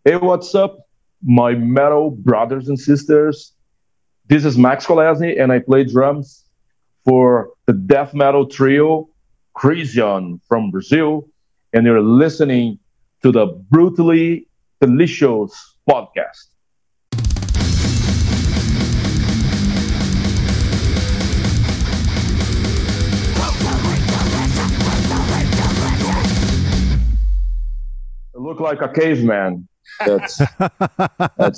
Hey, what's up, my metal brothers and sisters? This is Max Kolesne, and I play drums for the death metal trio Krisiun from Brazil. And you're listening to the Brutally Delicious podcast. I look like a caveman. That's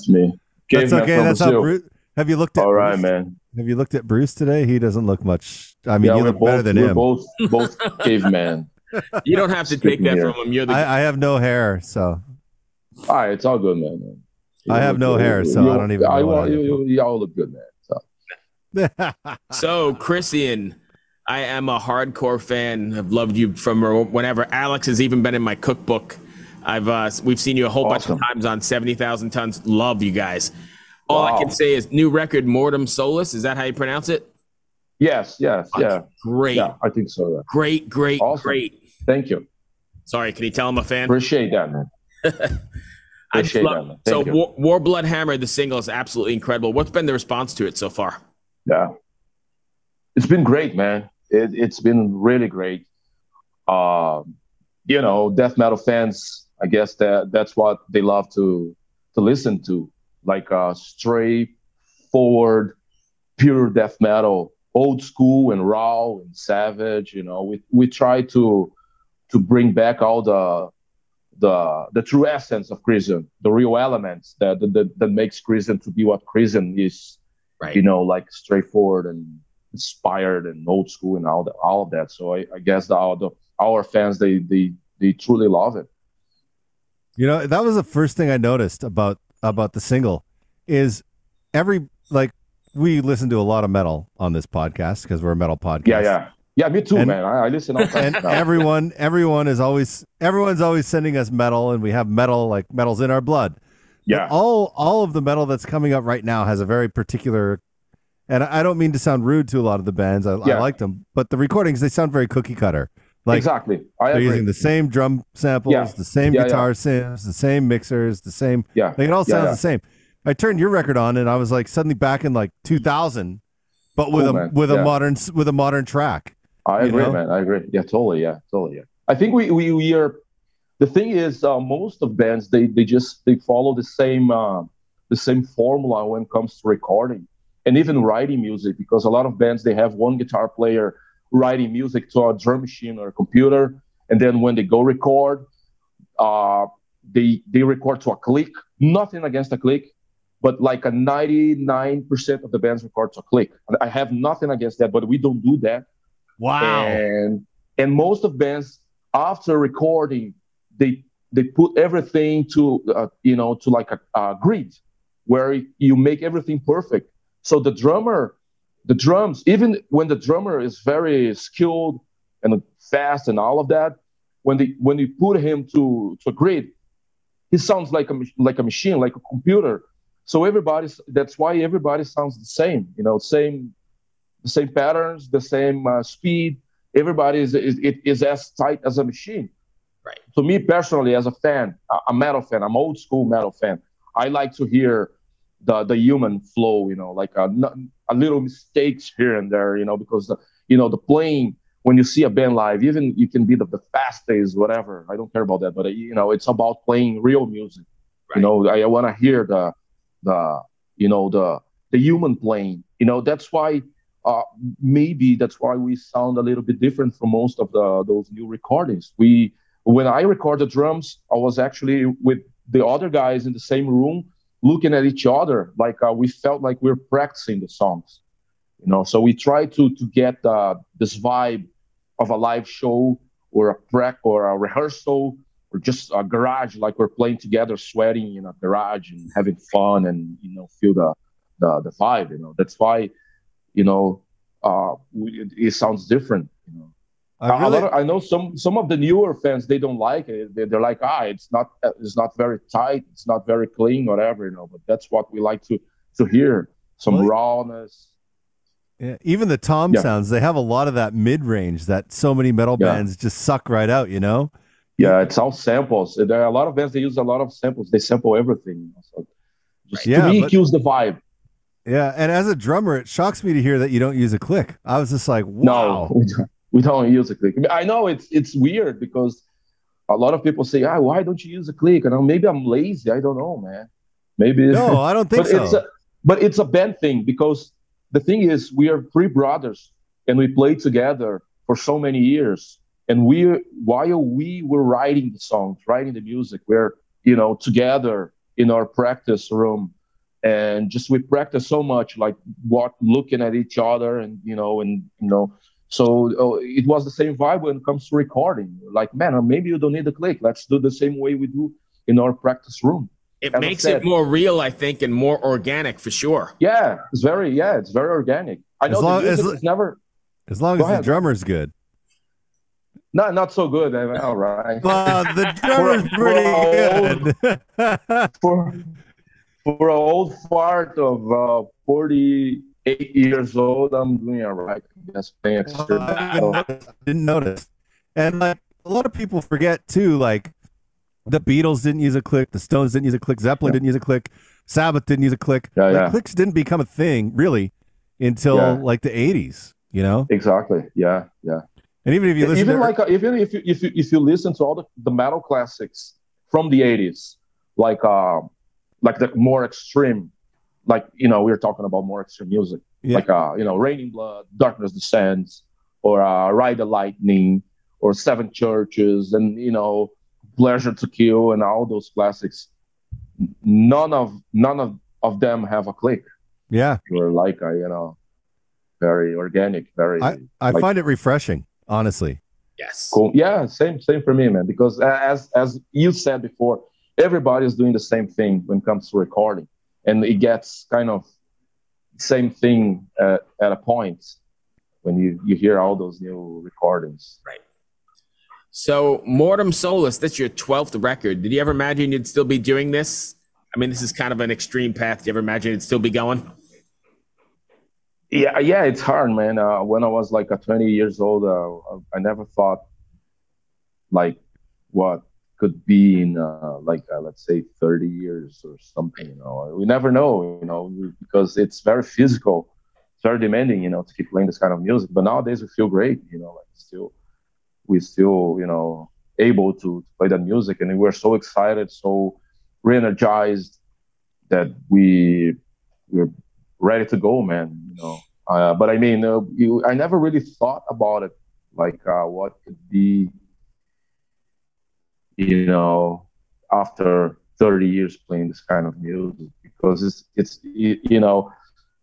me. That's Caveman okay. from That's Brazil. how Bruce. Have you looked at All Bruce? right, man. Have you looked at Bruce today? He doesn't look much. I mean, Yeah, you we're look better than we're him. both caveman. You don't have to take Speaking that here. from him. You're the I have no hair, so All right, it's all good, man. You I have look no good. hair, so I don't even know what I look you all look good, man. So. So, Krisiun, I am a hardcore fan. I've loved you from whenever. Alex has even been in my cookbook. We've seen you a whole bunch of Awesome. times on 70,000 Tons. Love you guys. All I Wow. can say is new record, Mortem Solis. Is that how you pronounce it? Yes, yeah. Great, Yeah, I think so. Yeah. great, Awesome. great. Thank you. Sorry, can you tell I'm a fan? Appreciate that, man. I just Appreciate love. that, man. So, Thank you. War Blood Hammer, the single is absolutely incredible. What's been the response to it so far? Yeah. It's been great, man. It's been really great. Death metal fans, I guess that's what they love to listen to. Like straightforward, pure death metal, old school and raw and savage. We try to bring back all the true essence of Krisiun, the real elements that makes Krisiun to be what Krisiun is. Right. Like straightforward and inspired and old school and all of that. So I guess our fans they truly love it. That was the first thing I noticed about the single is we listen to a lot of metal on this podcast because we're a metal podcast. Yeah, me too, man. I listen all the time. And everyone's always sending us metal, and we have metal's in our blood. Yeah. But all of the metal that's coming up right now has a very particular, and I don't mean to sound rude to a lot of the bands. I like them, but the recordings, they sound very cookie cutter. Exactly. I They're agree. using the same drum samples, the same guitar sims, the same mixers, the same. Yeah. It all sounds the same. I turned your record on, and I was like suddenly back in like 2000, but with a modern track. I agree, man. I agree. Yeah, totally. Yeah. I think we are. The thing is, most of bands they follow the same formula when it comes to recording and even writing music, because a lot of bands they have one guitar player writing music to a drum machine or a computer, and then when they go record, they record to a click. Nothing against a click, but like a 99% of the bands record to a click. I have nothing against that, but we don't do that. Wow. And most of bands after recording, they put everything to like a grid where you make everything perfect. So the drums, even when the drummer is very skilled and fast and all of that, when you put him to a grid, he sounds like a machine, like a computer. So that's why everybody sounds the same. The same patterns, the same speed. Everybody is as tight as a machine. Right. So me personally, as a fan, a metal fan, I'm old school metal fan. I like to hear the human flow, like a little mistakes here and there, because the playing, when you see a band live, even you can be the fastest, whatever. I don't care about that, but it's about playing real music. Right. I want to hear the human playing. That's why. Maybe that's why we sound a little bit different from most of those new recordings. When I record the drums, I was actually with the other guys in the same room, looking at each other, like we felt like we were practicing the songs. So we try to get this vibe of a live show or a rehearsal or just a garage, like we're playing together, sweating in a garage and having fun and feel the vibe. That's why. It sounds different. I know some of the newer fans, they don't like it. They're like, it's not very tight, it's not very clean, whatever. But that's what we like to hear, some rawness. Yeah, even the tom sounds, they have a lot of that mid range that so many metal bands just suck right out. Yeah, it's all samples. There are a lot of bands that use a lot of samples. They sample everything. So just to me, it kills the vibe. Yeah, and as a drummer, it shocks me to hear that you don't use a click. I was just like, wow. No, we don't use a click. I know it's weird because a lot of people say, why don't you use a click? And maybe I'm lazy. I don't know, man. Maybe. No, I don't think so. But it's a band thing because the thing is, we are three brothers and we played together for so many years. And while we were writing the songs, writing the music, we're, together in our practice room. And just we practice so much, like looking at each other, and so it was the same vibe when it comes to recording. Like, man, maybe you don't need a click. Let's do the same way we do in our practice room. It makes it more real, I think, and more organic for sure. Yeah, it's very organic. I know the music is never. As long as the drummer's good. Not so good. All right. Well, the drummer's pretty good. For an old fart of 48 years old, I'm doing all right. Yes, I didn't notice. And like a lot of people forget too, like the Beatles didn't use a click, the Stones didn't use a click, Zeppelin didn't use a click, Sabbath didn't use a click. Clicks didn't become a thing really until like the 80s, Exactly. Yeah. And even if you listen if you listen to all the metal classics from the 80s, like the more extreme, we were talking about more extreme music, like Raining Blood, Darkness Descends, or Ride the Lightning, or Seven Churches, and Pleasure to Kill, and all those classics. None of them have a click. Yeah, you're like very organic, very. I find it refreshing, honestly. Yes. Cool. Yeah, same for me, man. Because as you said before, everybody's doing the same thing when it comes to recording, and it gets kind of same thing at a point when you hear all those new recordings. Right. So Mortem Solis, that's your 12th record. Did you ever imagine you'd still be doing this? I mean, this is kind of an extreme path. Did you ever imagine it'd still be going? Yeah, it's hard, man. When I was like 20 years old, I never thought like what could be in let's say 30 years or something. We never know, because it's very physical, it's very demanding, to keep playing this kind of music. But nowadays we feel great, we're still able to play that music, and we're so excited, so re-energized that we're ready to go, man. But I mean, I never really thought about it, like what could be, after 30 years playing this kind of music, because it's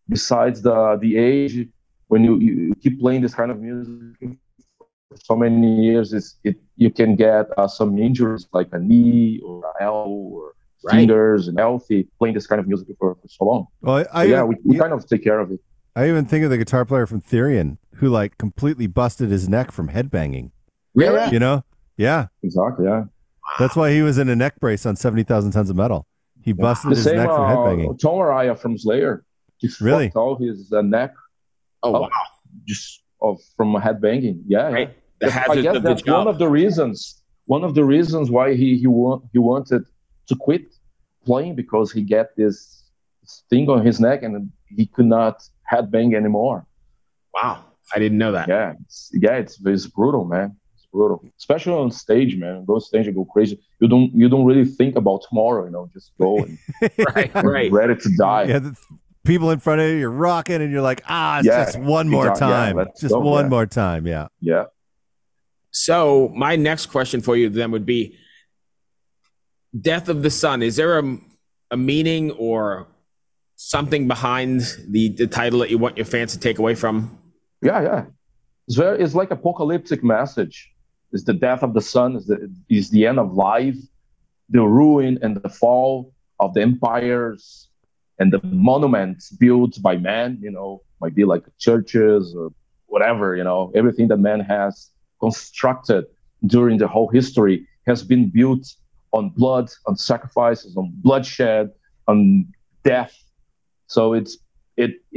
besides the age, when you keep playing this kind of music for so many years, you can get some injuries like a knee or an elbow or fingers, and healthy playing this kind of music for so long. Well, we kind of take care of it. I even think of the guitar player from Therion who like completely busted his neck from headbanging. Really? Yeah. Exactly, yeah. That's why he was in a neck brace on 70,000 Tons of Metal. He busted his neck from headbanging. Tom Araya from Slayer. He fucked all his neck. Oh, wow. Just from headbanging. Yeah. Right. I guess that's one of the reasons why he wanted to quit playing, because he get this thing on his neck and he could not headbang anymore. Wow. I didn't know that. Yeah. It's brutal, man. Brutal, especially on stage, man. Go on stage and go crazy. You don't really think about tomorrow, just go and right. ready to die. Yeah, the people in front of you, you're rocking, and you're like, just one more time, one more time. Yeah. So my next question for you then would be, Death of the Sun. Is there a meaning or something behind the title that you want your fans to take away from? Yeah. It's like apocalyptic message. It's the death of the sun, is the end of life, the ruin and the fall of the empires and the monuments built by man, might be like churches or whatever, everything that man has constructed during the whole history has been built on blood, on sacrifices, on bloodshed, on death. So it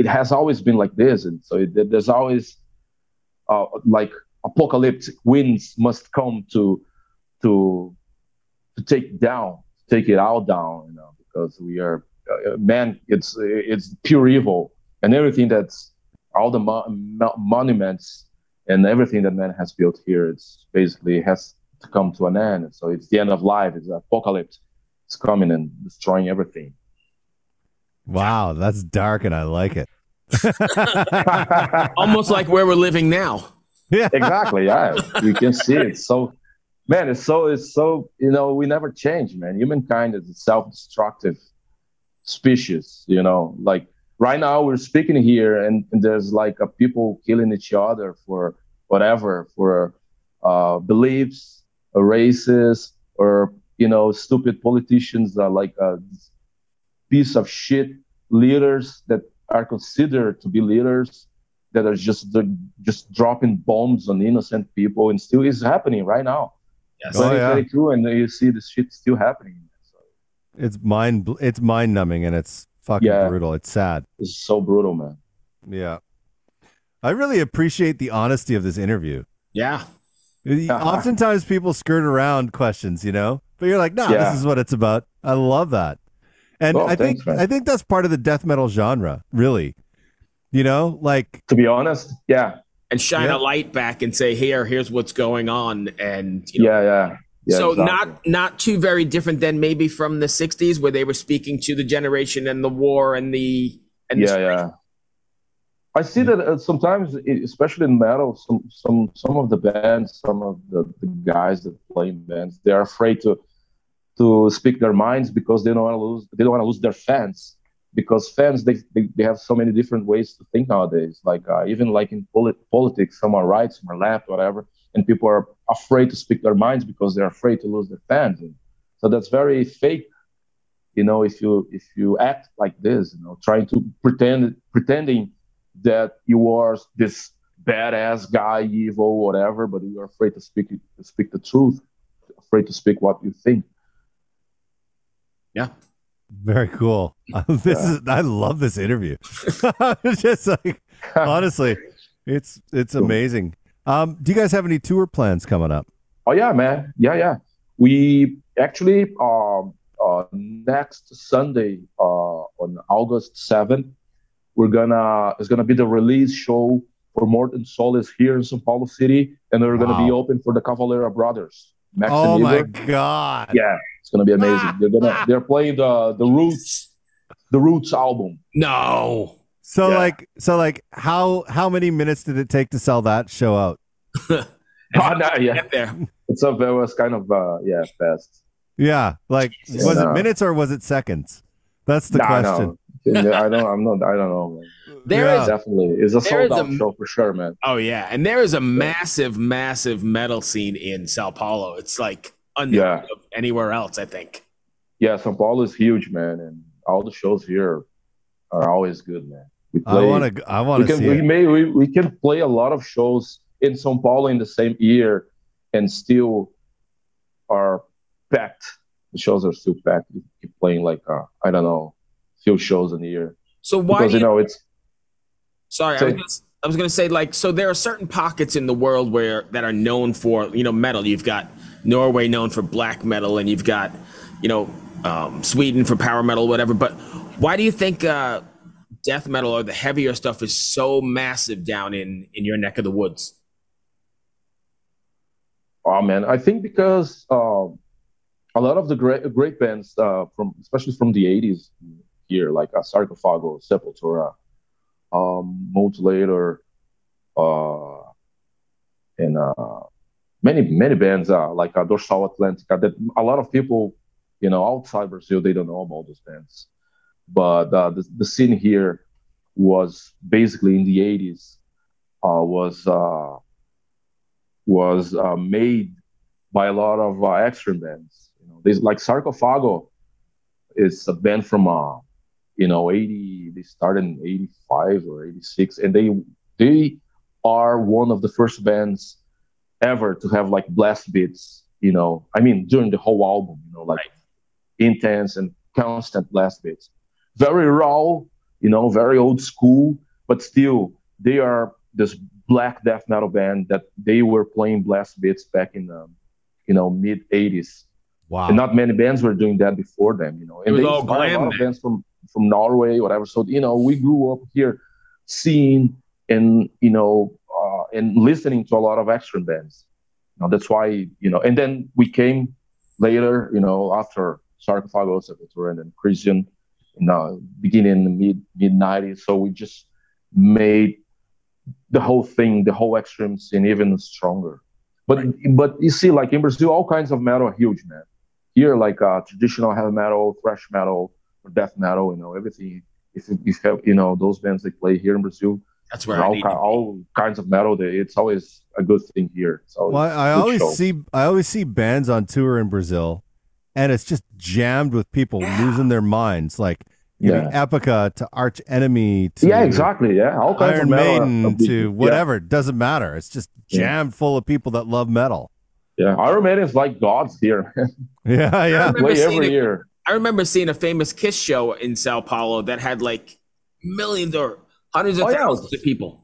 has always been like this. And so there's always like apocalyptic winds must come to to take it all down, because we are man. It's pure evil, and everything that's all the monuments and everything that man has built here. It's basically has to come to an end. So it's the end of life. It's an apocalypse. It's coming and destroying everything. Wow, that's dark, and I like it. Almost like where we're living now. Yeah, exactly. Yeah, you can see it. So, man, it's so we never change, man. Humankind is a self-destructive species. Like right now we're speaking here, and there's like people killing each other for whatever, for beliefs, races, or stupid politicians, like piece of shit leaders that are considered to be leaders, that are just dropping bombs on innocent people, and still is happening right now. Yes. 2022, and you see this shit still happening. So, it's mind numbing, and it's fucking brutal. It's sad. It's so brutal, man. Yeah. I really appreciate the honesty of this interview. Yeah. Oftentimes people skirt around questions, but you're like, nah, this is what it's about. I love that. And I think that's part of the death metal genre, really. Like, to be honest, yeah. And shine a light back and say, here's what's going on. And so exactly. not too very different than maybe from the 60s, where they were speaking to the generation and the war and the I see that sometimes, especially in metal, some of the bands, some of the guys that play in bands, they are afraid to speak their minds, because they don't want to lose their fans, because fans they have so many different ways to think nowadays. Like even like in politics, some are right, some are left, whatever, and people are afraid to speak their minds because they're afraid to lose their fans. And so that's very fake. If you act like this, trying to pretending that you are this badass guy, evil, whatever, but you're afraid to speak the truth, afraid to speak what you think. Yeah. Very cool. I love this interview. It's just like, honestly, it's amazing. Do you guys have any tour plans coming up? Oh yeah, man. Yeah. We actually next Sunday on August 7th, it's gonna be the release show for Mortem Solis here in São Paulo City, and we're gonna be open for the Cavalera Brothers. Max oh and my Igor. God! Yeah, it's gonna be amazing. They're playing the Roots album. No. So how many minutes did it take to sell that show out? Get there. It was kind of fast. Yeah, like was it minutes or was it seconds? That's the question. No. I don't know, man. It's a sold out show for sure, man. Oh yeah, and there is a massive metal scene in Sao Paulo. It's like unlike anywhere else, I think. Yeah, Sao Paulo is huge, man, and all the shows here are always good, man. I want to see it. We can play a lot of shows in Sao Paulo in the same year and still are packed. The shows are still packed. We keep playing like I don't know, few shows in a year. So why? Because it's. Sorry, I was going to say, like, so there are certain pockets in the world that are known for metal. You've got Norway known for black metal, and you've got Sweden for power metal, whatever. But why do you think death metal or the heavier stuff is so massive down in your neck of the woods? Oh man, I think because a lot of the great bands especially from the 80s here, like Sarcophago, Sepultura, Mutilator, and many bands like Dorsal Atlantica, that a lot of people outside Brazil, they don't know about those bands, but the scene here was basically in the 80s was made by a lot of extreme bands. There's like Sarcophago is a band from 80. They started in 85 or 86, and they are one of the first bands ever to have like blast beats. I mean, during the whole album, like intense and constant blast beats. Very raw, very old school, but still they are this black death metal band that they were playing blast beats back in mid 80s. Wow. And not many bands were doing that before them, It And was they all inspired a glam lot of then. bands from Norway, whatever. So, we grew up here seeing and, and listening to a lot of extreme bands. That's why, and then we came later, after Sarcophagus, and then Krisiun, beginning in the mid 90s. So we just made the whole thing, the whole extreme scene even stronger. But you see, like in Brazil, all kinds of metal are huge, man. Here, like traditional heavy metal, thrash metal, or death metal, everything. If you have, those bands they play here in Brazil, that's where all kinds of metal. It's always a good thing here. So I always see bands on tour in Brazil, and it's just jammed with people losing their minds, like Epica to Arch Enemy to exactly, all kinds Iron of metal Maiden to whatever. It doesn't matter. It's just jammed full of people that love metal. Yeah, Iron Maiden is like gods here. yeah. Play every year. I remember seeing a famous Kiss show in Sao Paulo that had like millions or hundreds of thousands of people.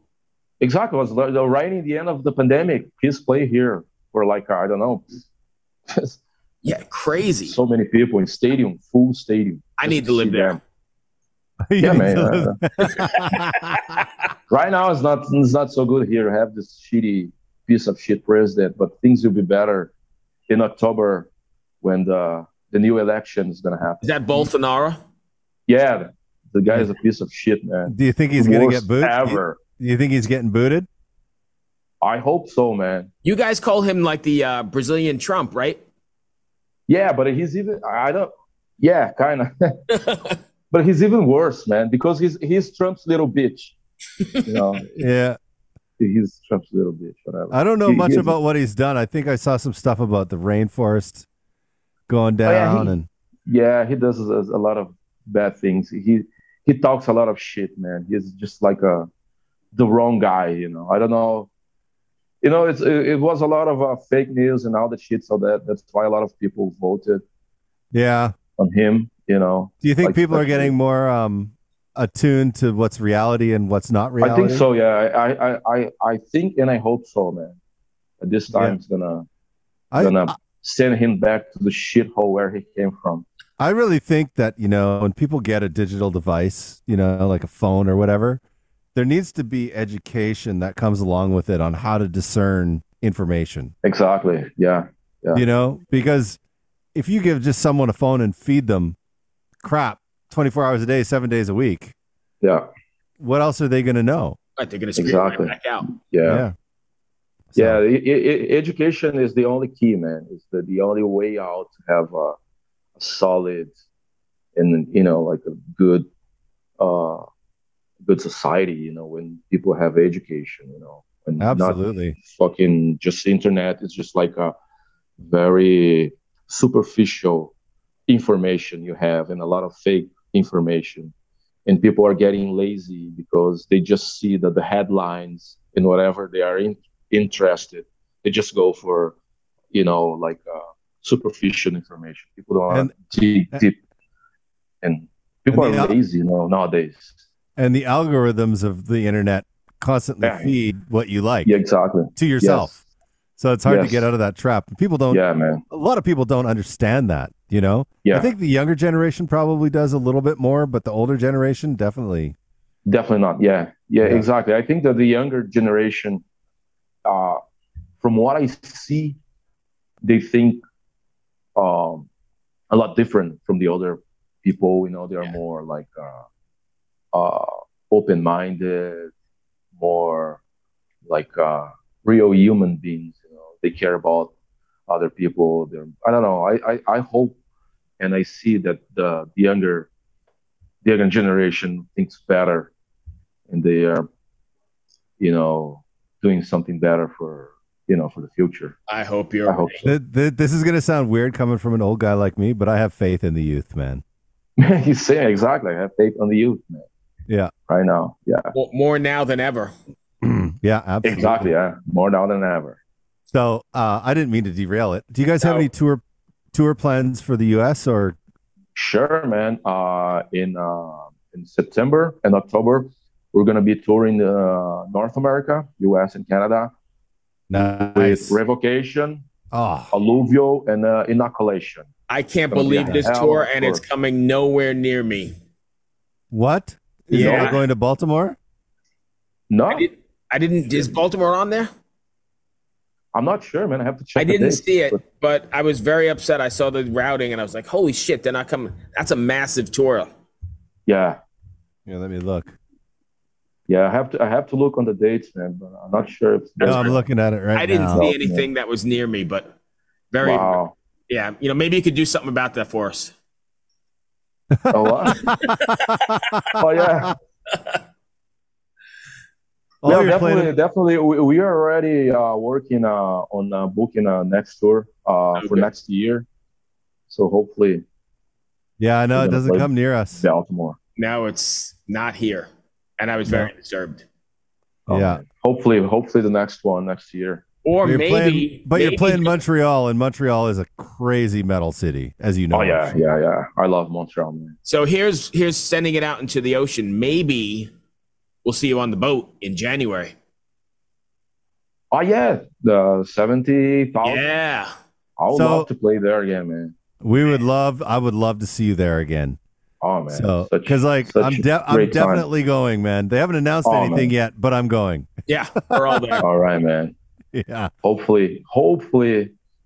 Exactly. It was right in the end of the pandemic. Kiss play here for like, I don't know. Crazy. So many people in stadium, full stadium. I need to live there. Yeah, man. Right now, it's not so good here. I have this shitty piece of shit president, but things will be better in October when the new election is going to happen. Is that Bolsonaro? Yeah, the guy is a piece of shit, man. Do you think he's going to get booted? Ever. Do you think he's getting booted? I hope so, man. You guys call him like the Brazilian Trump, right? Yeah, but he's even, yeah, kind of. But he's even worse, man, because he's Trump's little bitch. Yeah. He's Trump's little bitch, whatever. I don't know much about what he's done. I think I saw some stuff about the rainforest going down. He does a lot of bad things. He talks a lot of shit, man. He's just like the wrong guy, I don't know. It was a lot of fake news and all that shit, so that's why a lot of people voted on him, Do you think people are getting more attuned to what's reality and what's not reality? I think so, yeah. I think and I hope so, man. But this time it's gonna send him back to the shithole where he came from. I really think that, when people get a digital device, like a phone or whatever, there needs to be education that comes along with it on how to discern information. Exactly. Yeah. Because if you give just someone a phone and feed them crap 24 hours a day, 7 days a week, what else are they going to know? They're going to scream right back out. Yeah. Education is the only key, man. It's the only way out to have a solid and, like a good society, when people have education, and absolutely not fucking just internet. It's just like a very superficial information you have and a lot of fake information, and people are getting lazy because they just see that the headlines and whatever they are interested, they just go for, like superficial information. People don't want to dig deep, and people are lazy, nowadays. And the algorithms of the internet constantly feed what you like to yourself. Yes. So it's hard to get out of that trap. People don't. Yeah, man. A lot of people don't understand that, Yeah. I think the younger generation probably does a little bit more, but the older generation definitely not. Yeah, exactly. I think that the younger generation, from what I see, they think a lot different from the older people. They are more like open-minded, more like real human beings. They care about other people. I don't know. I hope and I see that the younger generation thinks better, and they are, doing something better for the future. I hope so. This is going to sound weird coming from an old guy like me, but I have faith in the youth, man. You say exactly. I have faith on the youth, man. Yeah. Right now. Yeah. More now than ever. Yeah, absolutely. Exactly. Yeah. More now than ever. So I didn't mean to derail it. Do you guys have any tour plans for the U.S. or? Sure, man. In September and October, we're gonna be touring North America, U.S. and Canada. Nice. With Revocation. alluvial and inoculation. I can't believe this tour, and it's coming nowhere near me. What? Is it going to Baltimore? No. I didn't. Is Baltimore on there? I'm not sure, man. I have to check. I didn't see it, but I was very upset. I saw the routing, and I was like, holy shit, they're not coming. That's a massive tour. Yeah. Yeah, let me look. Yeah, I have to look on the dates, man, but I'm not sure if I'm looking at it right now. I didn't see anything that was near me, but wow. Yeah, maybe you could do something about that for us. Oh, what? Oh, yeah. Definitely. We are already working on booking a next tour for next year. So hopefully. Yeah, I know it doesn't come near us. Baltimore. No, it's not here, and I was very disturbed. Oh, yeah. Man. Hopefully the next one next year. Or you're playing Montreal, and Montreal is a crazy metal city, as you know. Oh yeah. I love Montreal, man. So here's sending it out into the ocean. Maybe we'll see you on the boat in January. Oh yeah, the 70,000. Yeah, I would love to play there again, man. I would love to see you there again. Oh man, so because I'm definitely going, man. They haven't announced anything yet, but I'm going. Yeah, we're all there. All right, man. Yeah. Hopefully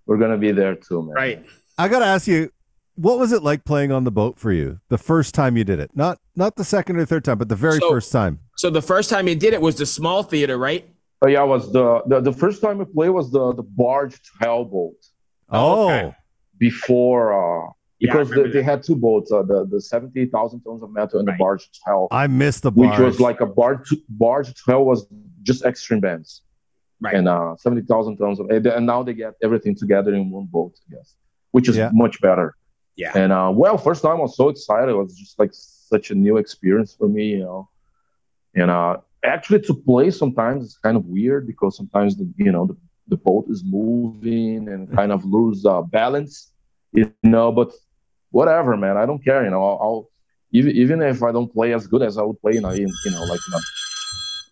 we're gonna be there too, man. Right. I gotta ask you, what was it like playing on the boat for you the first time you did it? Not the second or third time, but the very first time. So the first time you did it was the small theater, right? Oh yeah, it was the first time I played was the barged hellboat. Oh. Okay. Before because they had two boats, the 70,000 tons of metal and the barged hell. I missed the barge. Which was like a barged hell was just extreme bands. Right. And 70,000 tons of, and now they get everything together in one boat, I guess, which is much better. Yeah. And first time I was so excited. It was just like such a new experience for me, And actually to play sometimes it's kind of weird because sometimes the boat is moving and kind of lose balance, But whatever, man, I don't care. I'll even if I don't play as good as I would play in a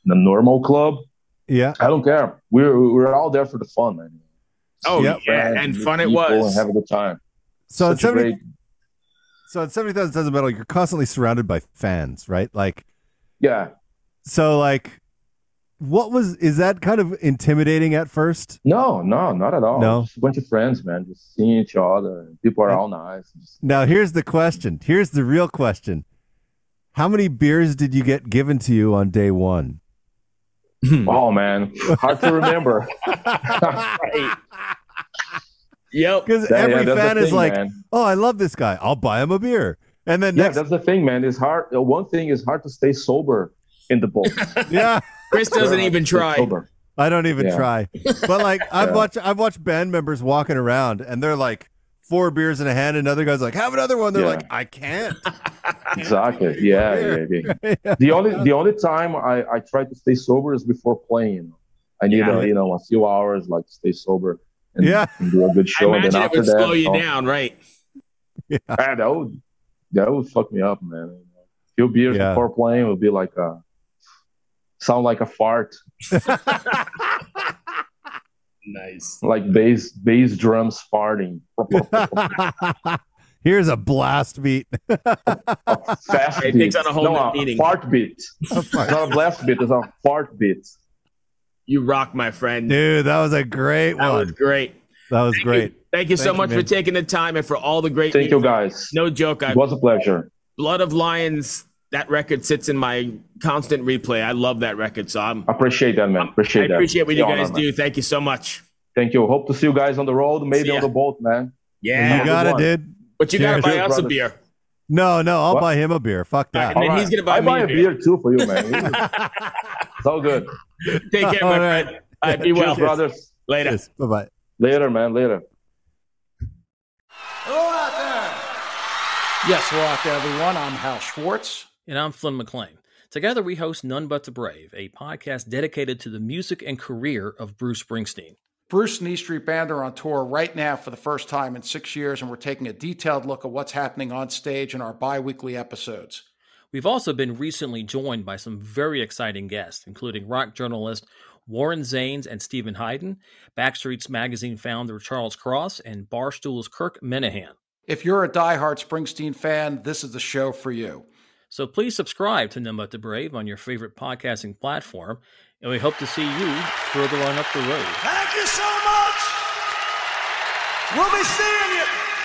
normal club. Yeah, I don't care. We're all there for the fun, man. Oh yeah, and fun it was. And have a good time. So at 70,000 tons of metal, you're constantly surrounded by fans, right? Like, yeah. So like, is that kind of intimidating at first? No, not at all. No, just a bunch of friends, man, just seeing each other. People are all nice. Now here's the question. Here's the real question. How many beers did you get given to you on day one? Oh man, hard to remember. Right. Yep. Because every fan is like, man. "Oh, I love this guy. I'll buy him a beer." And then that's the thing, man. It's hard. One thing is hard to stay sober in the boat. Yeah, Chris doesn't even try. I don't even try. But like, I've watched band members walking around, and they're like 4 beers in a hand, and another guy's like, "Have another one." They're like, "I can't." Exactly. Yeah. The only time I try to stay sober is before playing. I need a few hours like to stay sober and do a good show. I imagine and then it would slow you down, right? Yeah, that would fuck me up, man. A few beers before playing would be like sound like a fart. Nice. Like bass drums farting. Here's a blast beat. A fast beat. It takes on a whole new meaning. A fart beat. It's not a blast beat, it's a fart beat. You rock, my friend. Dude, that was a great one. That was great. That was great. Thank you so much for taking the time and for all the great Thank you, guys. No joke. It was a pleasure. Blood of Lions, that record sits in my constant replay. I love that record. So I appreciate that, man. I appreciate what you guys do. Thank you so much. Thank you. Hope to see you guys on the road, maybe on the boat, man. Yeah. You got it, dude. But you got to buy us a beer. No, I'll buy him a beer. Fuck that. And then he's going to buy me a beer too for you, man. It's all good. Take care, my friend. All right, be well. Cheers, brothers. Later. Yes. Bye-bye. Later, man. Later. Hello out there. Yes, hello out there, everyone. I'm Hal Schwartz. And I'm Flynn McLean. Together we host None But the Brave, a podcast dedicated to the music and career of Bruce Springsteen. Bruce and E Street Band are on tour right now for the first time in 6 years, and we're taking a detailed look at what's happening on stage in our bi-weekly episodes. We've also been recently joined by some very exciting guests, including rock journalist Warren Zanes and Stephen Hayden, Backstreet's Magazine founder Charles Cross, and Barstool's Kirk Minahan. If you're a diehard Springsteen fan, this is the show for you. So please subscribe to None But the Brave on your favorite podcasting platform, and we hope to see you further on up the road. Thank you so much. We'll be seeing you.